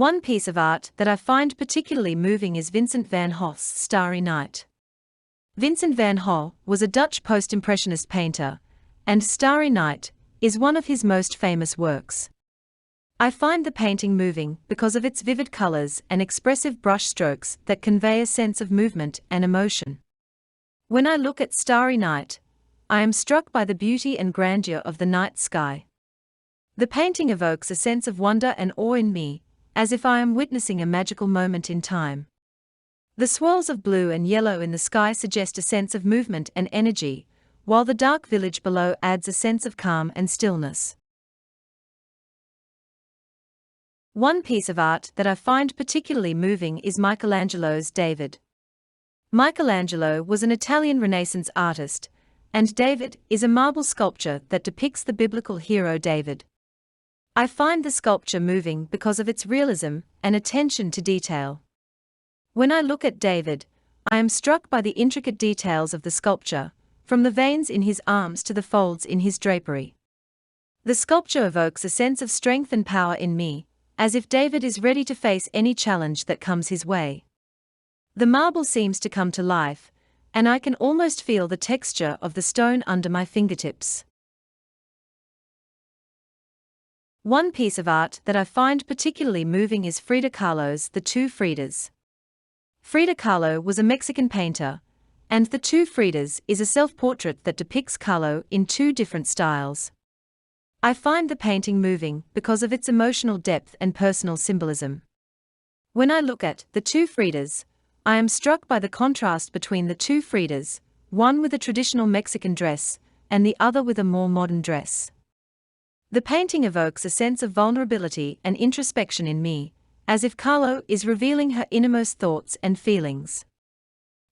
One piece of art that I find particularly moving is Vincent van Gogh's Starry Night. Vincent van Gogh was a Dutch post-impressionist painter, and Starry Night is one of his most famous works. I find the painting moving because of its vivid colors and expressive brush strokes that convey a sense of movement and emotion. When I look at Starry Night, I am struck by the beauty and grandeur of the night sky. The painting evokes a sense of wonder and awe in me, as if I am witnessing a magical moment in time. The swirls of blue and yellow in the sky suggest a sense of movement and energy, while the dark village below adds a sense of calm and stillness. One piece of art that I find particularly moving is Michelangelo's David. Michelangelo was an Italian Renaissance artist, and David is a marble sculpture that depicts the biblical hero David. I find the sculpture moving because of its realism and attention to detail. When I look at David, I am struck by the intricate details of the sculpture, from the veins in his arms to the folds in his drapery. The sculpture evokes a sense of strength and power in me, as if David is ready to face any challenge that comes his way. The marble seems to come to life, and I can almost feel the texture of the stone under my fingertips. One piece of art that I find particularly moving is Frida Kahlo's The Two Fridas. Frida Kahlo was a Mexican painter, and The Two Fridas is a self-portrait that depicts Kahlo in two different styles. I find the painting moving because of its emotional depth and personal symbolism. When I look at The Two Fridas, I am struck by the contrast between the two Fridas, one with a traditional Mexican dress, and the other with a more modern dress. The painting evokes a sense of vulnerability and introspection in me, as if Kahlo is revealing her innermost thoughts and feelings.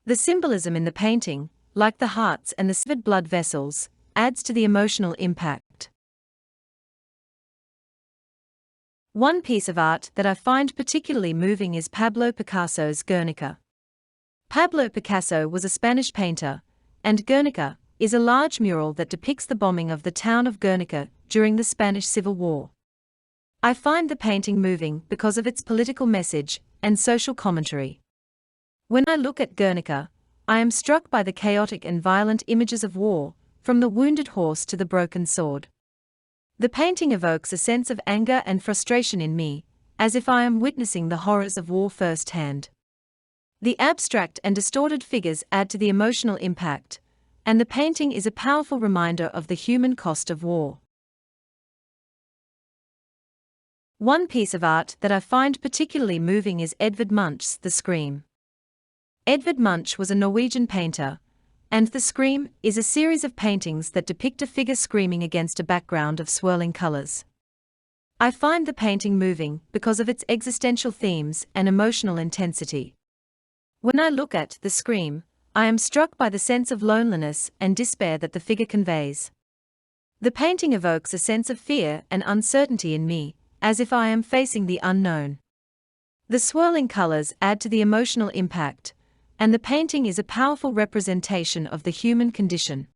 The symbolism in the painting, like the hearts and the severed blood vessels, adds to the emotional impact. One piece of art that I find particularly moving is Pablo Picasso's Guernica. Pablo Picasso was a Spanish painter, and Guernica is a large mural that depicts the bombing of the town of Guernica during the Spanish Civil War. I find the painting moving because of its political message and social commentary. When I look at Guernica, I am struck by the chaotic and violent images of war, from the wounded horse to the broken sword. The painting evokes a sense of anger and frustration in me, as if I am witnessing the horrors of war firsthand. The abstract and distorted figures add to the emotional impact, and the painting is a powerful reminder of the human cost of war. One piece of art that I find particularly moving is Edvard Munch's The Scream. Edvard Munch was a Norwegian painter, and The Scream is a series of paintings that depict a figure screaming against a background of swirling colors. I find the painting moving because of its existential themes and emotional intensity. When I look at The Scream, I am struck by the sense of loneliness and despair that the figure conveys. The painting evokes a sense of fear and uncertainty in me, as if I am facing the unknown. The swirling colors add to the emotional impact, and the painting is a powerful representation of the human condition.